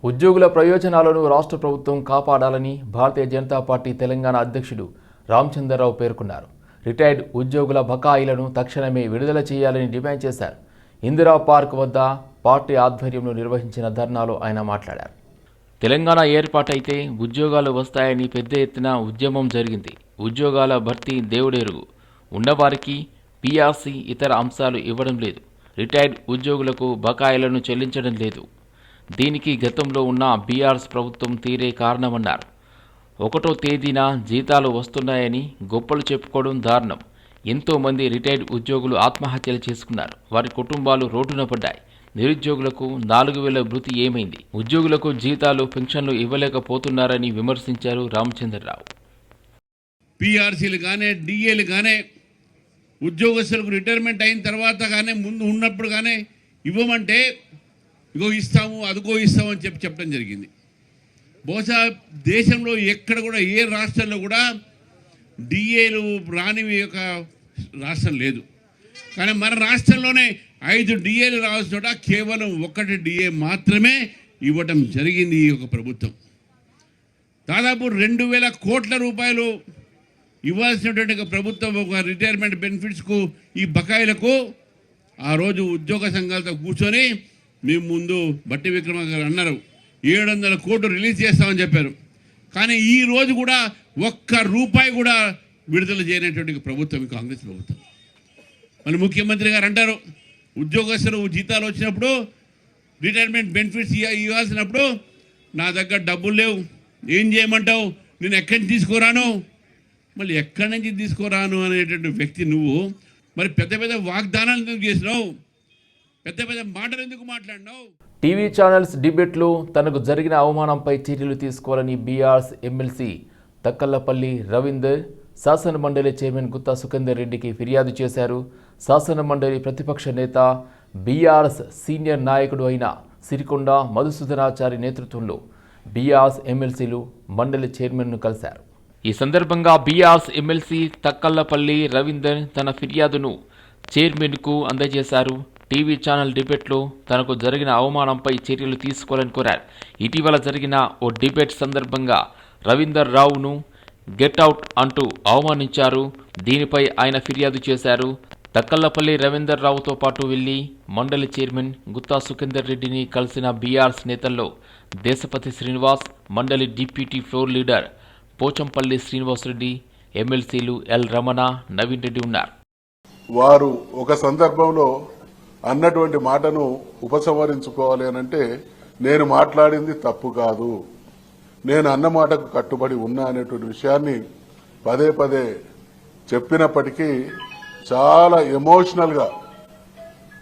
ఉద్యోగుల ప్రయోజనాలను రాష్ట్ర ప్రభుత్వం కాపాడాలని భారతీయ జనతా పార్టీ తెలంగాణ అధ్యక్షుడు రామచంద్రరావు పేర్కొన్నారు. రిటైర్డ్ ఉద్యోగుల బకాయిలను తక్షణమే విడుదల చేయాలని డిమాండ్ చేశారు. ఇందిరా పార్క్ వద్ద పార్టీ ఆధ్వర్యంలో నిర్వహించిన ధర్నాలో ఆయన మాట్లాడారు. తెలంగాణ ఏర్పాటైతే ఉద్యోగాలు వస్తాయని పెద్ద ఎత్తున ఉద్యమం జరిగింది. ఉద్యోగాల భర్తీ దేవుడెరుగు. ఉన్నవారికి పీఆర్సీ ఇతర అంశాలు ఇవ్వడం లేదు. రిటైర్డ్ ఉద్యోగులకు బకాయిలను చెల్లించడం లేదు. దీనికి గతంలో ఉన్న బీఆర్ఎస్ ప్రభుత్వం తీరే కారణమన్నారు. 1వ తేదీన జీతాలు వస్తున్నాయని గొప్పలు చెప్పుకోవడం దారుణం. ఎంతోమంది రిటైర్డ్ ఉద్యోగులు ఆత్మహత్యలు చేసుకున్నారు. వారి కుటుంబాలు రోడ్డున పడ్డాయి. నిరుద్యోగులకు 4,000 భృతి ఏమైంది? ఉద్యోగులకు జీతాలు పెన్షన్లు ఇవ్వలేకపోతున్నారని విమర్శించారు రామచంద్రరావు. పీఆర్సీలు కానీ డిఏలు కానీ ఉద్యోగస్తులకు రిటైర్మెంట్ అయిన తర్వాత కానీ ముందు ఉన్నప్పుడు కానీ ఇవ్వమంటే ఇగో ఇస్తాము అదిగో ఇస్తాము అని చెప్పడం జరిగింది. బహుశా దేశంలో ఎక్కడ కూడా ఏ రాష్ట్రంలో కూడా డిఏలు రానివి యొక్క రాష్ట్రం లేదు. కానీ మన రాష్ట్రంలోనే 5 డిఏలు రావాల్సిన చోట కేవలం 1 డిఏ మాత్రమే ఇవ్వటం జరిగింది ఈ యొక్క ప్రభుత్వం. దాదాపు 2,000 కోట్ల రూపాయలు ఇవ్వాల్సినటువంటి ప్రభుత్వం ఒక రిటైర్మెంట్ బెనిఫిట్స్కు ఈ బకాయిలకు ఆ రోజు ఉద్యోగ సంఘాలతో కూర్చొని మేము ముందు బట్టి విక్రమార్క గారు అన్నారు 700 కోట్లు రిలీజ్ చేస్తామని చెప్పారు. కానీ ఈ రోజు కూడా 1 రూపాయి కూడా విడుదల చేయనటువంటి ప్రభుత్వం కాంగ్రెస్ ప్రభుత్వం. మళ్ళీ ముఖ్యమంత్రి గారు అంటారు ఉద్యోగస్తులు జీతాలు వచ్చినప్పుడు రిటైర్మెంట్ బెనిఫిట్స్ ఇవ్వాల్సినప్పుడు నా దగ్గర డబ్బులు లేవు, ఏం చేయమంటావు, నేను ఎక్కడి నుంచి తీసుకురాను, మళ్ళీ ఎక్కడి నుంచి తీసుకురాను అనేటువంటి వ్యక్తి నువ్వు మరి పెద్ద పెద్ద వాగ్దానాలు ఎందుకు చేసినావు, పెద్ద పెద్ద మాటలు ఎందుకు మాట్లాడినావు? టీవీ ఛానల్స్ డిబేట్లో తనకు జరిగిన అవమానంపై చర్యలు తీసుకోవాలని బీఆర్ఎస్ ఎమ్మెల్సీ తక్కల్లపల్లి రవీందర్ శాసన మండలి చైర్మన్ గుత్తా సుఖేందర్ రెడ్డికి ఫిర్యాదు చేశారు. శాసన మండలి ప్రతిపక్ష నేత బీఆర్ఎస్ సీనియర్ నాయకుడు అయిన సిరికొండ మధుసూదనాచారి నేతృత్వంలో బీఆర్ఎస్ ఎమ్మెల్సీలు మండలి చైర్మన్ను కలిశారు. ఈ సందర్భంగా బీఆర్ఎస్ ఎమ్మెల్సీ తక్కల్లపల్లి రవీందర్ తన ఫిర్యాదును చైర్మన్కు అందజేశారు. టీవీ ఛానల్ డిబేట్లో తనకు జరిగిన అవమానంపై చర్యలు తీసుకోవాలని కోరారు. ఇటీవల జరిగిన ఓ డిబేట్ సందర్భంగా రవీందర్ రావును గెట్అవుట్ అంటూ అవమానించారు. దీనిపై ఆయన ఫిర్యాదు చేశారు. తక్కల్లపల్లి రవీందర్ రావుతో పాటు వెళ్లి మండలి చైర్మన్ గుత్తా సుఖేందర్ రెడ్డిని కలిసిన బీఆర్ఎస్ నేతల్లో దేశపతి శ్రీనివాస్, మండలి deputy floor leader Pochampally Srinivasa Reddy, ఎమ్మెల్సీలు ఎల్ రమణ, నవీన్ రెడ్డి ఉన్నారు. వారు ఒక సందర్భంలో అన్నటువంటి మాటను ఉపసంహరించుకోవాలి అనంటే నేను మాట్లాడింది తప్పు కాదు, నేను అన్న మాటకు కట్టుబడి ఉన్నా అనేటువంటి విషయాన్ని పదే పదే చెప్పినప్పటికీ చాలా ఎమోషనల్గా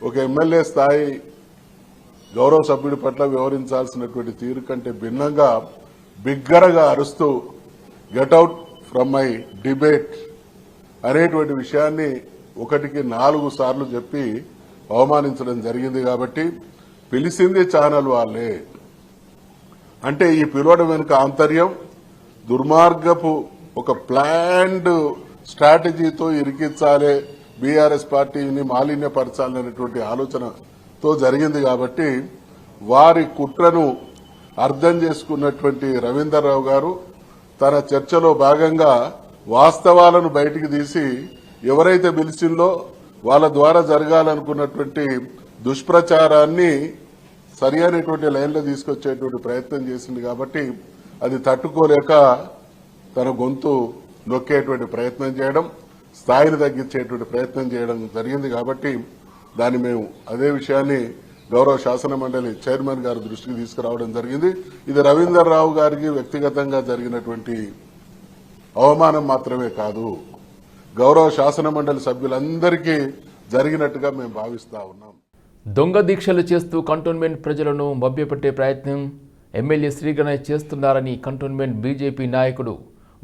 ఒక ఎమ్మెల్యే స్థాయి గౌరవ సభ్యుడి పట్ల వ్యవహరించాల్సినటువంటి తీరు కంటే భిన్నంగా బిగ్గరగా అరుస్తూ గెట్అవుట్ ఫ్రమ్ మై డిబేట్ అనేటువంటి విషయాన్ని 1కి 4 సార్లు చెప్పి అవమానించడం జరిగింది. కాబట్టి పిలిచింది ఛానల్ వాళ్ళే అంటే ఈ పిలవడం వెనుక ఆంతర్యం దుర్మార్గపు ఒక ప్లాన్డ్ స్ట్రాటజీతో ఇరికించాలి, బీఆర్ఎస్ పార్టీని మాలిన్యపరచాలనేటువంటి ఆలోచనతో జరిగింది. కాబట్టి వారి కుట్రను అర్థం చేసుకున్నటువంటి రవీందర్ రావు గారు తన చర్చలో భాగంగా వాస్తవాలను బయటికి తీసి ఎవరైతే పిలిచిందో వాళ్ళ ద్వారా జరగాలనుకున్నటువంటి దుష్ప్రచారాన్ని సరి అయినటువంటి లైన్లో తీసుకొచ్చేటువంటి ప్రయత్నం చేసింది. కాబట్టి అది తట్టుకోలేక తన గొంతు నొక్కేటువంటి ప్రయత్నం చేయడం, స్థాయిని తగ్గించేటువంటి ప్రయత్నం చేయడం జరిగింది. కాబట్టి దాన్ని మేము అదే విషయాన్ని గౌరవ శాసన మండలి చైర్మన్ గారి దృష్టికి తీసుకురావడం జరిగింది. ఇది రవీందర్ రావు గారికి వ్యక్తిగతంగా జరిగినటువంటి అవమానం మాత్రమే కాదు, గౌరవ శాసన మండలి సభ్యులందరికీ జరిగినట్టుగా మేము భావిస్తా ఉన్నాం. దొంగ దీక్షలు చేస్తూ కంటోన్మెంట్ ప్రజలను మభ్యపెట్టే ప్రయత్నం ఎమ్మెల్యే శ్రీ గణేష్ చేస్తున్నారని కంటోన్మెంట్ బీజేపీ నాయకుడు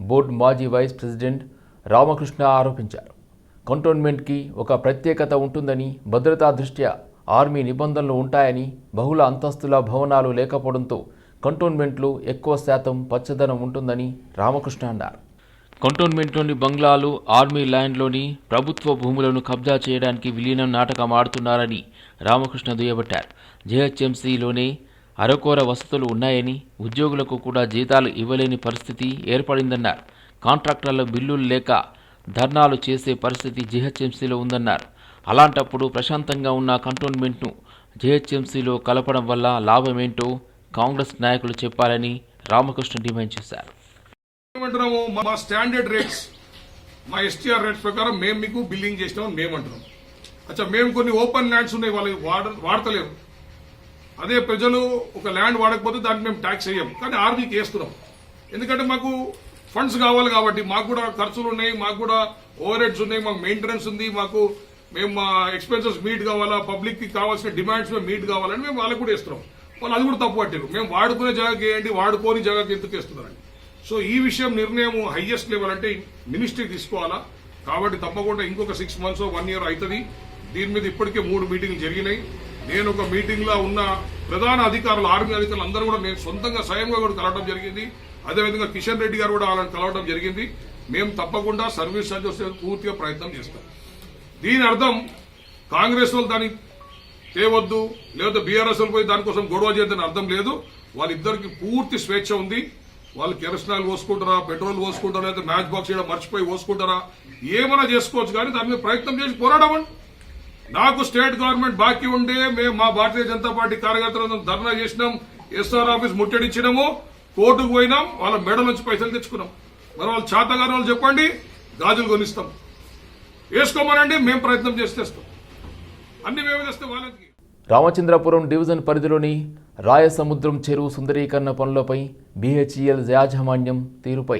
బోర్డు మాజీ వైస్ ప్రెసిడెంట్ రామకృష్ణ ఆరోపించారు. కంటోన్మెంట్కి ఒక ప్రత్యేకత ఉంటుందని, భద్రతా దృష్ట్యా ఆర్మీ నిబంధనలు ఉంటాయని, బహుళ అంతస్తుల భవనాలు లేకపోవడంతో కంటోన్మెంట్లో ఎక్కువ శాతం పచ్చదనం ఉంటుందని రామకృష్ణ అన్నారు. కంటోన్మెంట్లోని బంగ్లాలు ఆర్మీ ల్యాండ్లోని ప్రభుత్వ భూములను కబ్జా చేయడానికి విలీనం నాటకం ఆడుతున్నారని రామకృష్ణ దుయ్యబట్టారు. జీహెచ్ఎంసీలోనే అరకొర వసతులు ఉన్నాయని, ఉద్యోగులకు కూడా జీతాలు ఇవ్వలేని పరిస్థితి ఏర్పడిందన్నారు. కాంట్రాక్టర్ల బిల్లులు లేక ధర్నాలు చేసే పరిస్థితి జీహెచ్ఎంసీలో ఉందన్నారు. అలాంటప్పుడు ప్రశాంతంగా ఉన్న కంటోన్మెంట్ను జీహెచ్ఎంసీలో కలపడం వల్ల లాభమేంటో కాంగ్రెస్ నాయకులు చెప్పాలని రామకృష్ణ డిమాండ్ చేశారు. మా స్టాండర్డ్ రేట్స్, మా ఎస్టీఆర్ రేట్స్ ప్రకారం మేము మీకు బిల్లింగ్ చేసినామని మేము అంటున్నాం. అచ్చా, మేము కొన్ని ఓపెన్ ల్యాండ్స్ ఉన్నాయి, వాళ్ళు వాడతలేరు. అదే ప్రజలు ఒక ల్యాండ్ వాడకపోతే దానికి మేము ట్యాక్స్ వేయం, కానీ ఆర్బీకి వేస్తున్నాం. ఎందుకంటే మాకు ఫండ్స్ కావాలి కాబట్టి, మాకు కూడా ఖర్చులు ఉన్నాయి, మాకు కూడా ఓవర్ హెడ్స్ ఉన్నాయి, మాకు మెయింటెనెన్స్ ఉంది, మేము మా ఎక్స్పెన్సెస్ మీట్ కావాలా, పబ్లిక్ కి కావాల్సిన డిమాండ్స్ మీట్ కావాలని మేము వాళ్ళకు కూడా ఇస్తున్నాం. వాళ్ళు అది కూడా తప్పు పట్టారు. మేము వాడుకునే జాగాకి వేయండి, వాడుకోని జాగాకి ఎందుకు వేస్తున్నారండి. సో ఈ విషయం నిర్ణయం హైయెస్ట్ లెవెల్ అంటే మినిస్ట్రీ తీసుకోవాలా. కాబట్టి తప్పకుండా ఇంకొక 6 months 1 year అవుతుంది. దీని మీద ఇప్పటికే 3 మీటింగ్లు జరిగినాయి. నేను ఒక మీటింగ్ లో ఉన్న ప్రధాన అధికారులు, ఆర్మీ అధికారులు అందరూ కూడా నేను సొంతంగా స్వయంగా కూడా కలవడం జరిగింది. అదేవిధంగా కిషన్ రెడ్డి గారు కూడా వాళ్ళని కలవడం జరిగింది. మేము తప్పకుండా సర్వీస్ ఛార్జెస్ పూర్తిగా ప్రయత్నం చేస్తాం. దీని అర్థం కాంగ్రెస్ వాళ్ళు దాన్ని తేవద్దు, లేదా బీఆర్ఎస్ వాళ్ళు పోయి దానికోసం గొడవ చేద్దని అర్థం లేదు. వాళ్ళిద్దరికి పూర్తి స్వేచ్ఛ ఉంది. వాళ్ళు కెరసనాయిల్ పోసుకుంటారా, పెట్రోల్ పోసుకుంటారా, లేదా మ్యాచ్ బాక్స్ ఇక్కడ మర్చిపోయి పోసుకుంటారా, ఏమైనా చేసుకోవచ్చు. కానీ దాని మీద ప్రయత్నం చేసి పోరాడమండి. నాకు స్టేట్ గవర్నమెంట్ బాకీ ఉండే మేము మా భారతీయ జనతా పార్టీ కార్యకర్తలను ధర్నా చేసినాం, ఎస్ఆర్ ఆఫీస్ ముట్టడిచ్చినాము, కోర్టుకు పోయినాం, వాళ్ళ మెడ నుంచి పైసలు తెచ్చుకున్నాం. మరి వాళ్ళు చేతగారు వాళ్ళు చెప్పండి, గాజులు కొనిస్తాం, వేసుకోమనండి, మేము ప్రయత్నం చేసి తెస్తాం. అన్ని మేము తెస్తే వాళ్ళకి. రామచంద్రపురం డివిజన్ పరిధిలోని రాయసముద్రం చెరువు సుందరీకరణ పనులపై బీహెచ్ఈఎల్ యాజమాన్యం తీరుపై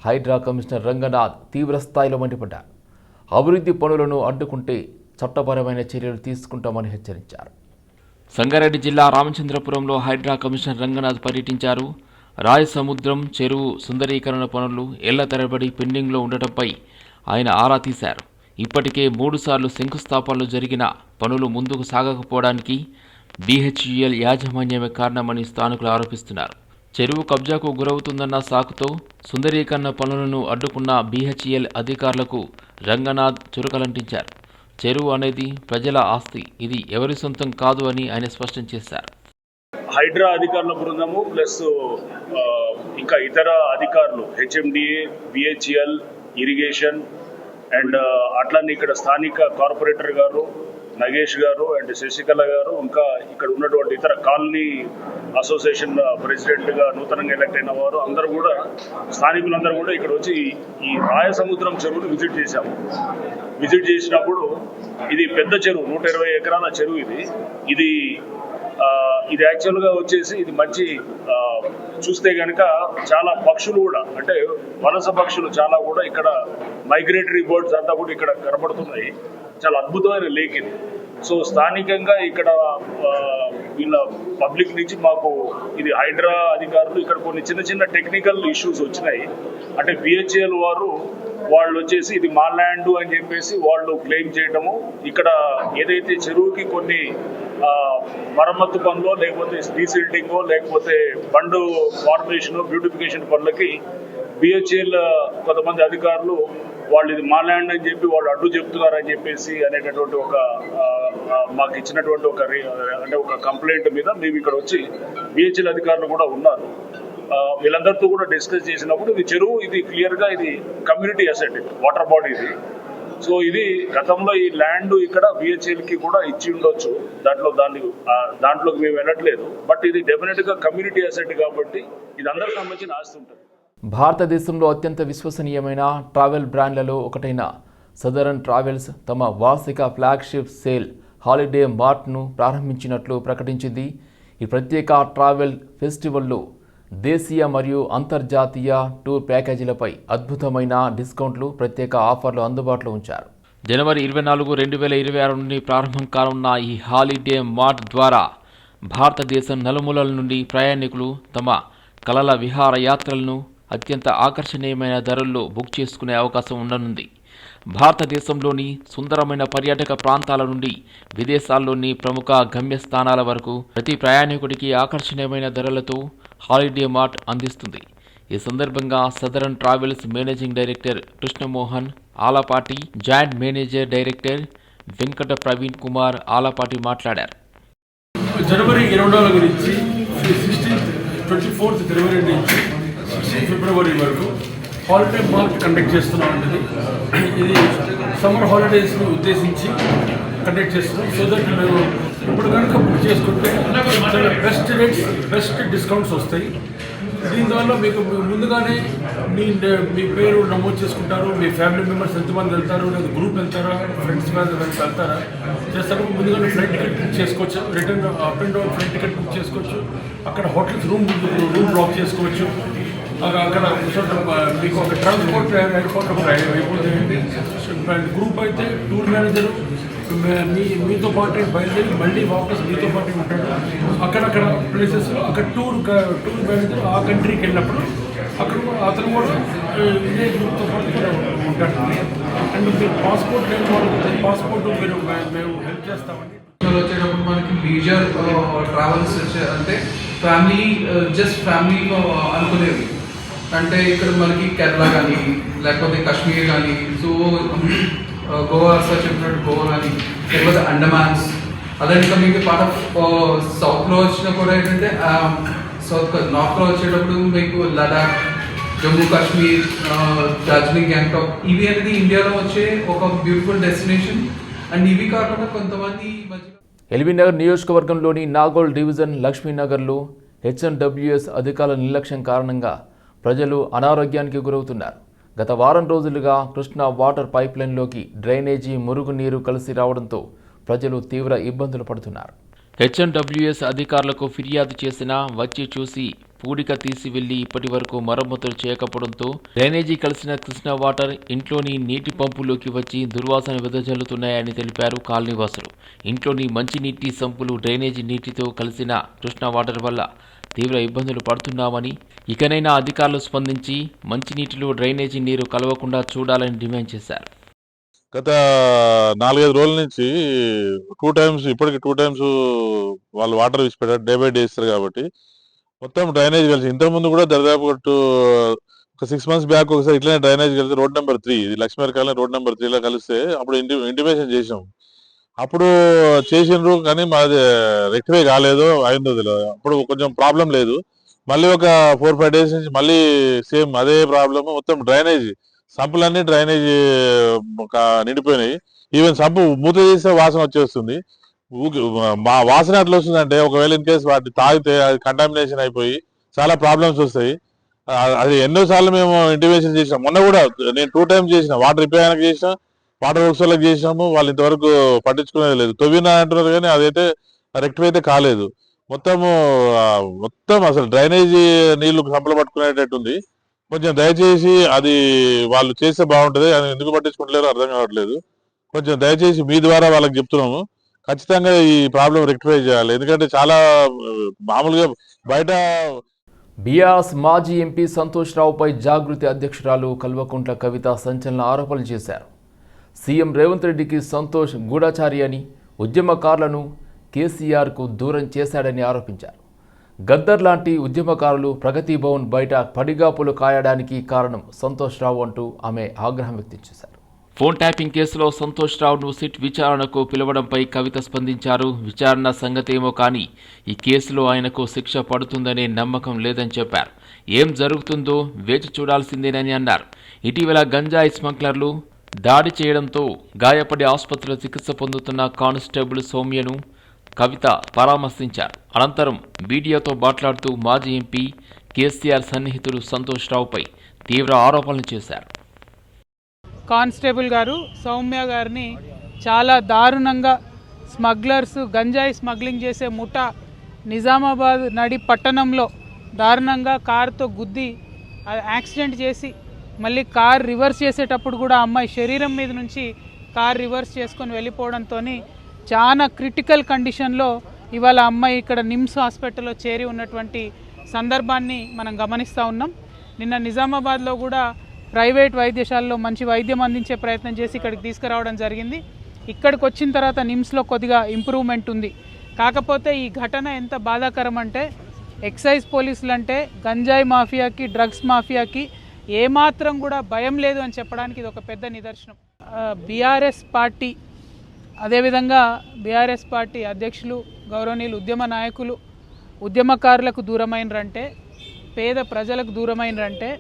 హైడ్రా కమిషనర్ రంగనాథ్ తీవ్రస్థాయిలో మండిపడ్డారు. అభివృద్ధి పనులను అడ్డుకుంటే చట్టపరమైన చర్యలు తీసుకుంటామని హెచ్చరించారు. సంగారెడ్డి జిల్లా రామచంద్రపురంలో హైడ్రా కమిషనర్ రంగనాథ్ పర్యటించారు. రాయసముద్రం చెరువు సుందరీకరణ పనులు ఏళ్ల తరబడి పెండింగ్లో ఉండటంపై ఆయన ఆరా తీశారు. ఇప్పటికే 3 సార్లు శంకుస్థాపనలు జరిగిన పనులు ముందుకు సాగకపోవడానికి బీహెచ్ఈఎల్ యాజమాన్యమే కారణమని స్థానికులు ఆరోపిస్తున్నారు. చెరువు కబ్జాకు గురవుతుందన్న సాకుతో సుందరీకరణ పనులను అడ్డుకున్న బీహెచ్ఈఎల్ అధికారులకు రంగనాథ్ చురకలంటించారు. చెరువు అనేది ప్రజల ఆస్తి, ఇది ఎవరి సొంతం కాదు అని ఆయన స్పష్టం చేశారు. హైడ్రా అధికారుల బృందము ప్లస్ ఇంకా ఇతర అధికారులు హెచ్ఎండిఏ, బిహెచ్ఎల్, ఇరిగేషన్ అండ్ అట్లనే ఇక్కడ స్థానిక కార్పొరేటర్ గారు నగేష్ గారు అండ్ శశికళ గారు, ఇంకా ఇక్కడ ఉన్నటువంటి ఇతర కాలనీ అసోసియేషన్ ప్రెసిడెంట్ గా నూతనంగా ఎలక్ట్ అయిన వారు అందరూ కూడా, స్థానికులందరూ కూడా ఇక్కడ వచ్చి ఈ రాయసముద్రం చెరువును విజిట్ చేశాము. విజిట్ చేసినప్పుడు ఇది పెద్ద చెరువు, 120 ఎకరాల చెరువు ఇది యాక్చువల్గా వచ్చేసి ఇది మంచి చూస్తే కనుక చాలా పక్షులు కూడా, అంటే వలస పక్షులు చాలా కూడా ఇక్కడ మైగ్రేటరీ బర్డ్స్ అంతా కూడా ఇక్కడ కనబడుతున్నాయి. చాలా అద్భుతమైన లేక్ ఇది. సో స్థానికంగా ఇక్కడ వీళ్ళ పబ్లిక్ నుంచి మాకు ఇది హైడ్రా అధికారులు ఇక్కడ కొన్ని చిన్న చిన్న టెక్నికల్ ఇష్యూస్ వచ్చినాయి. అంటే బిహెచ్ఎల్ వాళ్ళు వచ్చేసి ఇది మా ల్యాండ్ అని చెప్పేసి వాళ్ళు క్లెయిమ్ చేయటము, ఇక్కడ ఏదైతే చెరువుకి కొన్ని మరమ్మత్తు పనులో లేకపోతే డీసిల్టింగో లేకపోతే బండు ఫార్మేషన్ బ్యూటిఫికేషన్ పనులకి బిహెచ్ఎల్ కొంతమంది అధికారులు వాళ్ళు ఇది మా ల్యాండ్ అని చెప్పి వాళ్ళు అడ్డు చెప్తున్నారని చెప్పేసి అనేటటువంటి ఒక మాకు ఇచ్చినటువంటి ఒక కంప్లైంట్ మీద మేము ఇక్కడ వచ్చి బిహెచ్ఎల్ అధికారులు కూడా ఉన్నారు. వీళ్ళందరితో కూడా డిస్కస్ చేసినప్పుడు ఇది చెరువు, ఇది క్లియర్గా ఇది కమ్యూనిటీ అసెట్, ఇది వాటర్ బాడీ ఇది. సో ఇది గతంలో ఈ ల్యాండ్ ఇక్కడ బిహెచ్ఎల్కి కూడా ఇచ్చి ఉండొచ్చు, దాంట్లోకి మేము వెళ్ళట్లేదు. బట్ ఇది డెఫినెట్గా కమ్యూనిటీ అసెట్ కాబట్టి ఇది అందరికి సంబంధించిన ఆస్తి ఉంటుంది. భారతదేశంలో అత్యంత విశ్వసనీయమైన ట్రావెల్ బ్రాండ్లలో ఒకటైన సదరన్ ట్రావెల్స్ తమ వార్షిక ఫ్లాగ్షిప్ సేల్ హాలిడే మార్ట్ను ప్రారంభించినట్లు ప్రకటించింది. ఈ ప్రత్యేక ట్రావెల్ ఫెస్టివల్లో దేశీయ మరియు అంతర్జాతీయ టూర్ ప్యాకేజీలపై అద్భుతమైన డిస్కౌంట్లు, ప్రత్యేక ఆఫర్లు అందుబాటులో ఉంచారు. జనవరి 24, 2026 నుండి ప్రారంభం కానున్న ఈ హాలిడే మార్ట్ ద్వారా భారతదేశం నలుమూలల నుండి ప్రయాణికులు తమ కలల విహారయాత్రలను అత్యంత ఆకర్షణీయమైన ధరల్లో బుక్ చేసుకునే అవకాశం ఉండనుంది. భారతదేశంలోని సుందరమైన పర్యాటక ప్రాంతాల నుండి విదేశాల్లోని ప్రముఖ గమ్యస్థానాల వరకు ప్రతి ప్రయాణికుడికి ఆకర్షణీయమైన ధరలతో హాలిడే మార్ట్ అందిస్తుంది. ఈ సందర్భంగా southern travels managing director Krishnamohan Alapati, joint manager director Venkata Praveen Kumar Alapati మాట్లాడారు. జనవరి 24 నుంచి 24th జనవరి నుంచి 16 ఫిబ్రవరి వరకు హాలిడే మార్క్ కండక్ట్ చేస్తున్నామండి. ఇది సమ్మర్ హాలిడేస్ని ఉద్దేశించి కండక్ట్ చేస్తున్నాం. సో దట్ మేము ఇప్పుడు కనుక బుక్ చేసుకుంటే బెస్ట్ రేట్స్, బెస్ట్ డిస్కౌంట్స్ వస్తాయి. దీనివల్ల మీకు ముందుగానే మీ పేరు నమోదు చేసుకుంటారు, మీ ఫ్యామిలీ మెంబర్స్ ఎంతమంది వెళ్తారు, లేదా గ్రూప్ వెళ్తారా, ఫ్రెండ్స్ వెళ్తారా చేస్తారు. ముందుగానే ఫ్లైట్ టికెట్ బుక్ చేసుకోవచ్చు, return up and down flight ticket book చేసుకోవచ్చు. అక్కడ హోటల్స్ రూమ్ బ్లాక్ చేసుకోవచ్చు. అక్కడ మీకు ఒక ట్రాన్స్పోర్ట్ ఎయిర్పోర్ట్ ఒకటి అయిపోతుంది. గ్రూప్ అయితే టూర్ మేనేజరు మీతో పాటు బయలుదేరి మళ్ళీ వాపస్ మీతో పాటు ఉంటాడు. అక్కడక్కడ ప్లేసెస్లో అక్కడ టూర్ మేనేజర్ ఆ కంట్రీకి వెళ్ళినప్పుడు అక్కడ అతను కూడా ఇదే గ్రూప్తో పాటు కూడా ఉంటాడు. అండ్ మీరు పాస్పోర్ట్ లేని వాళ్ళకి పాస్పోర్ట్ మేము హెల్ప్ చేస్తామండి. వచ్చేటప్పుడు మనకి లీజర్ ట్రావెల్స్ అంటే ఫ్యామిలీ, జస్ట్ ఫ్యామిలీలో అనుకునేవి. అంటే ఇక్కడ మనకి కేరళ కానీ లేకపోతే కాశ్మీర్ కానీ, సో గోవా సార్ చెప్పినట్టు గోవా కానీ, లేకపోతే అండమాన్స్. అదే ఇంకా మీకు పార్ట్ ఆఫ్ సౌత్లో వచ్చినా కూడా ఏంటంటే నార్త్లో వచ్చేటప్పుడు మీకు లడాక్, జమ్మూ కాశ్మీర్, డార్జిలింగ్, గ్యాంగ్టాక్, ఇవి అనేది ఇండియాలో వచ్చే ఒక బ్యూటిఫుల్ డెస్టినేషన్. అండ్ ఇవి కాకుండా కొంతమంది ఎల్బీనగర్ నియోజకవర్గంలోని నాగోల్ డివిజన్ లక్ష్మీనగర్లో హెచ్ఎన్డబ్ల్యూఎస్ అధికారుల నిర్లక్ష్యం కారణంగా ప్రజలు అనారోగ్యానికి గురవుతున్నారు. గత వారం రోజులుగా కృష్ణా వాటర్ పైప్లైన్లోకి డ్రైనేజీ మురుగునీరు కలిసి రావడంతో ప్రజలు తీవ్ర ఇబ్బందులు పడుతున్నారు. హెచ్ఎన్డబ్ల్యూఎస్ అధికారులకు ఫిర్యాదు చేసినా వచ్చి చూసి పూడిక తీసి వెళ్లి ఇప్పటి వరకు మరమ్మతులు చేయకపోవడంతో డ్రైనేజీ కలిసిన కృష్ణా వాటర్ ఇంట్లోని నీటి పంపులోకి వచ్చి దుర్వాసన వెదజల్లుతున్నాయని తెలిపారు కాలనీవాసులు. ఇంట్లోని మంచినీటి సంపులు డ్రైనేజీ నీటితో కలిసిన కృష్ణా వాటర్ వల్ల తీవ్ర ఇబ్బందులు పడుతున్నామని, ఇకనైనా అధికారులు స్పందించి మంచినీటిలో డ్రైనేజీ నీరు కలవకుండా చూడాలని డిమాండ్ చేశారు. గత 4-5 రోజుల నుంచి ఇప్పటికి టూ టైమ్స్ వాళ్ళు వాటర్ వేసి పెట్టారు. డే బై డే ఇస్తారు కాబట్టి మొత్తం డ్రైనేజ్ కలిసి, ఇంతకుముందు కూడా దాదాపు ఒక 6 months బ్యాక్ ఒకసారి ఇట్లనే డ్రైనేజ్ కలిసి రోడ్ నెంబర్ 3, ఇది లక్ష్మీనగర్ కాలనీ రోడ్ నెంబర్ 3లో కలిస్తే అప్పుడు ఇంటిమేషన్ చేసాం. అప్పుడు చేసిండ్రు కానీ మాది రెక్టిఫై కాలేదు, అయిందో తెలియదు. అప్పుడు కొంచెం ప్రాబ్లం లేదు. మళ్ళీ ఒక 4-5 days నుంచి మళ్ళీ సేమ్ అదే ప్రాబ్లమ్. మొత్తం డ్రైనేజీ సంపులన్నీ డ్రైనేజీ నిండిపోయినాయి. ఈవెన్ సంపు మూత చేస్తే వాసన వచ్చేస్తుంది. మా వాసన ఎట్లా వస్తుందంటే, ఒకవేళ ఇన్ కేసు వాటిని తాగితే అది కంటామినేషన్ అయిపోయి చాలా ప్రాబ్లమ్స్ వస్తాయి. అది ఎన్నోసార్లు మేము ఇంటిమేషన్ చేసినాం. మొన్న కూడా నేను 2 times చేసిన, వాటర్ రిపేర్ చేసిన, వాటర్ వర్క్స్ వాళ్ళకి చేసినాము. వాళ్ళు ఇంతవరకు పట్టించుకునేది లేదు. తొవ్వినా అంటున్నారు కానీ అదైతే రెక్టిఫై అయితే కాలేదు. మొత్తం అసలు డ్రైనేజీ నీళ్లు సంపలు పట్టుకునేటట్టుంది. కొంచెం దయచేసి అది వాళ్ళు చేస్తే బాగుంటుంది. అది ఎందుకు పట్టించుకుంటలేరో అర్థం కావట్లేదు. కొంచెం దయచేసి మీ ద్వారా వాళ్ళకి చెప్తున్నాము, ఖచ్చితంగా ఈ ప్రాబ్లం రెక్టిఫై చేయాలి. ఎందుకంటే చాలా మామూలుగా బయట. బీఆర్ఎస్ మాజీ ఎంపీ సంతోష్ రావుపై జాగృతి అధ్యక్షురాలు కల్వకుంట్ల కవిత సంచలన ఆరోపణలు చేశారు. సీఎం రేవంత్ రెడ్డికి సంతోష్ గూఢచారి అని, ఉద్యమకారులను కేసీఆర్కు దూరం చేశాడని ఆరోపించారు. గద్దర్ లాంటి ఉద్యమకారులు ప్రగతి భవన్ బయట పడిగాపులు కాయడానికి కారణం సంతోష్ రావు అంటూ ఆమె ఆగ్రహం వ్యక్తం చేశారు. ఫోన్ ట్యాపింగ్ కేసులో సంతోష్ రావును సిట్ విచారణకు పిలవడంపై కవిత స్పందించారు. విచారణ సంగతేమో కానీ ఈ కేసులో ఆయనకు శిక్ష పడుతుందనే నమ్మకం లేదని చెప్పారు. ఏం జరుగుతుందో వేచి చూడాల్సిందేనని అన్నారు. ఇటీవల గంజాయి స్మగ్లర్లు దాడి చేయడంతో గాయపడి ఆసుపత్రిలో చికిత్స పొందుతున్న కానిస్టేబుల్ సౌమ్యను కవిత పరామర్శించారు. అనంతరం మీడియాతో మాట్లాడుతూ మాజీ ఎంపీ కేసీఆర్ సన్నిహితుడు సంతోష్ రావుపై తీవ్ర ఆరోపణలు చేశారు. కానిస్టేబుల్ గారు సౌమ్య గారిని చాలా దారుణంగా స్మగ్లర్స్, గంజాయి స్మగ్లింగ్ చేసే ముఠా నిజామాబాద్ నడి పట్టణంలో దారుణంగా కారుతో గుద్ది యాక్సిడెంట్ చేసి మళ్ళీ కార్ రివర్స్ చేసేటప్పుడు కూడా అమ్మాయి శరీరం మీద నుంచి కార్ రివర్స్ చేసుకొని వెళ్ళిపోవడంతో చాలా క్రిటికల్ కండిషన్లో ఇవాళ అమ్మాయి ఇక్కడ నిమ్స్ హాస్పిటల్లో చేరి ఉన్నటువంటి సందర్భాన్ని మనం గమనిస్తూ ఉన్నాం. నిన్న నిజామాబాద్లో కూడా ప్రైవేట్ వైద్యశాలలో మంచి వైద్యం అందించే ప్రయత్నం చేసి ఇక్కడికి తీసుకురావడం జరిగింది. ఇక్కడికి వచ్చిన తర్వాత నిమ్స్లో కొద్దిగా ఇంప్రూవ్మెంట్ ఉంది. కాకపోతే ఈ ఘటన ఎంత బాధాకరం అంటే, ఎక్సైజ్ పోలీసులు అంటే గంజాయి మాఫియాకి, డ్రగ్స్ మాఫియాకి ఏమాత్రం కూడా భయం లేదు అని చెప్పడానికి ఇది ఒక పెద్ద నిదర్శనం. బీఆర్ఎస్ పార్టీ, అదేవిధంగా బీఆర్ఎస్ పార్టీ అధ్యక్షులు, గౌరవనీయులు ఉద్యమ నాయకులు ఉద్యమకారులకు దూరమైనరంటే, పేద ప్రజలకు దూరమైనరంటే,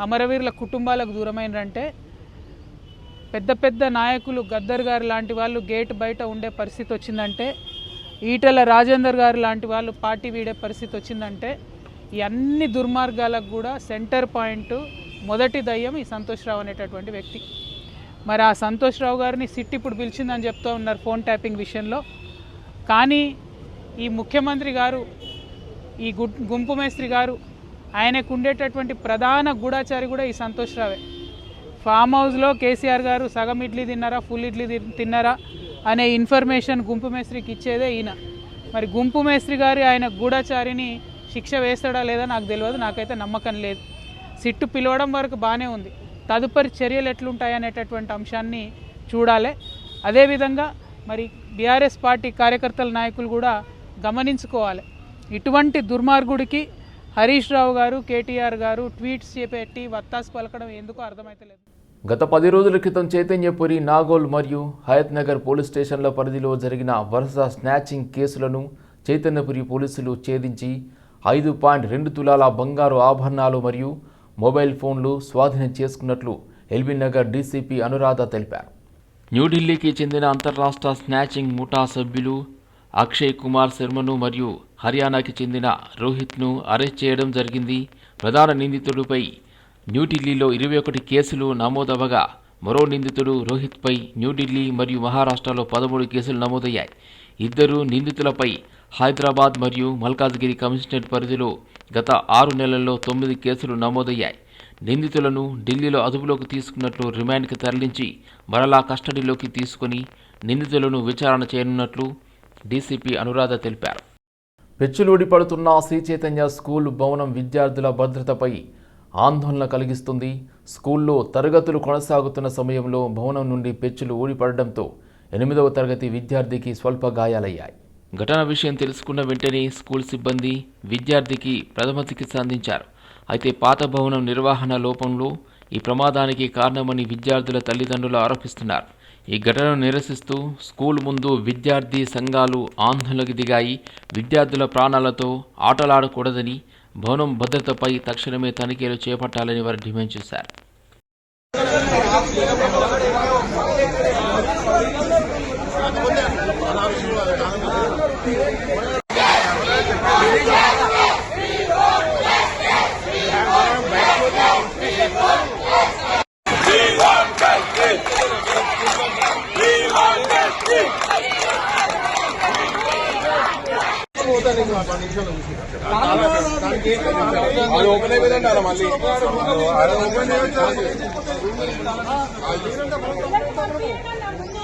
అమరవీరుల కుటుంబాలకు దూరమైనరంటే, పెద్ద పెద్ద నాయకులు గద్దర్ గారు లాంటి వాళ్ళు గేట్ బయట ఉండే పరిస్థితి వచ్చిందంటే, ఈటెల రాజేందర్ గారు లాంటి వాళ్ళు పార్టీ వీడే పరిస్థితి వచ్చిందంటే, ఈ అన్ని దుర్మార్గాలకు కూడా సెంటర్ పాయింట్ మొదటి దయ్యం ఈ సంతోష్ రావు అనేటటువంటి వ్యక్తి. మరి ఆ సంతోష్ రావు గారిని సిట్ ఇప్పుడు పిలిచిందని చెప్తూ ఉన్నారు ఫోన్ ట్యాపింగ్ విషయంలో. కానీ ఈ ముఖ్యమంత్రి గారు, ఈ గుంపు మేస్త్రి గారు, ఆయనకు ఉండేటటువంటి ప్రధాన గూఢాచారి కూడా ఈ సంతోష్ రావే. ఫామ్ హౌస్లో కేసీఆర్ గారు సగం ఇడ్లీ తిన్నారా, ఫుల్ ఇడ్లీ తిన్నారా అనే ఇన్ఫర్మేషన్ గుంపు మేస్త్రికి ఇచ్చేదే ఈయన. మరి గుంపు మేస్త్రి గారి ఆయన గూఢాచారిని శిక్ష వేస్తాడా లేదా నాకు తెలియదు, నాకైతే నమ్మకం లేదు. సిట్టు పిలవడం వరకు బాగానే ఉంది, తదుపరి చర్యలు ఎట్లుంటాయనేటటువంటి అంశాన్ని చూడాలి. అదేవిధంగా మరి బీఆర్ఎస్ పార్టీ కార్యకర్తల నాయకులు కూడా గమనించుకోవాలి. ఇటువంటి దుర్మార్గుడికి హరీష్ రావు గారు, కేటీఆర్ గారు ట్వీట్స్ చేపెట్టి వత్తాసు పలకడం ఎందుకో అర్థమైతలేదు. గత 10 రోజుల క్రితం చైతన్యపురి, నాగోల్ మరియు హయత్ నగర్ పోలీస్ స్టేషన్ల పరిధిలో జరిగిన వరుస స్నాచింగ్ కేసులను చైతన్యపురి పోలీసులు ఛేదించి 5.2 తులాల బంగారు ఆభరణాలు మరియు మొబైల్ ఫోన్లు స్వాధీనం చేసుకున్నట్లు ఎల్బీ నగర్ డీసీపీ అనురాధ తెలిపారు. న్యూఢిల్లీకి చెందిన అంతర్రాష్ట్ర స్నాచింగ్ ముఠా సభ్యులు అక్షయ్ కుమార్ శర్మను మరియు హర్యానాకి చెందిన రోహిత్ను అరెస్ట్ చేయడం జరిగింది. ప్రధాన నిందితుడిపై న్యూఢిల్లీలో 21 కేసులు నమోదవగా మరో నిందితుడు రోహిత్పై న్యూఢిల్లీ మరియు మహారాష్ట్రలో 13 కేసులు నమోదయ్యాయి. ఇద్దరు నిందితులపై హైదరాబాద్ మరియు మల్కాజ్గిరి కమిషనరేట్ పరిధిలో గత 6 నెలల్లో 9 కేసులు నమోదయ్యాయి. నిందితులను ఢిల్లీలో అదుపులోకి తీసుకున్నట్లు రిమాండ్కి తరలించి మరలా కస్టడీలోకి తీసుకుని నిందితులను విచారణ చేయనున్నట్లు డీసీపీ అనురాధ తెలిపారు. పెచ్చులూడి పడుతున్న శ్రీ చైతన్య స్కూల్ భవనం విద్యార్థుల భద్రతపై ఆందోళన కలిగిస్తుంది. స్కూల్లో తరగతులు కొనసాగుతున్న సమయంలో భవనం నుండి పెచ్చులు ఊడిపడడంతో 8వ తరగతి విద్యార్థికి స్వల్ప గాయాలయ్యాయి. ఘటన విషయం తెలుసుకున్న వెంటనే స్కూల్ సిబ్బంది విద్యార్థికి ప్రథమ చికిత్స అందించారు. అయితే పాత భవనం నిర్వహణ లోపంలో ఈ ప్రమాదానికి కారణమని విద్యార్థుల తల్లిదండ్రులు ఆరోపిస్తున్నారు. ఈ ఘటనను నిరసిస్తూ స్కూల్ ముందు విద్యార్థి సంఘాలు ఆందోళనకు దిగాయి. విద్యార్థుల ప్రాణాలతో ఆటలాడకూడదని, భవనం భద్రతపై తక్షణమే తనిఖీలు చేపట్టాలని వారు డిమాండ్ చేశారు. మళ్ళీ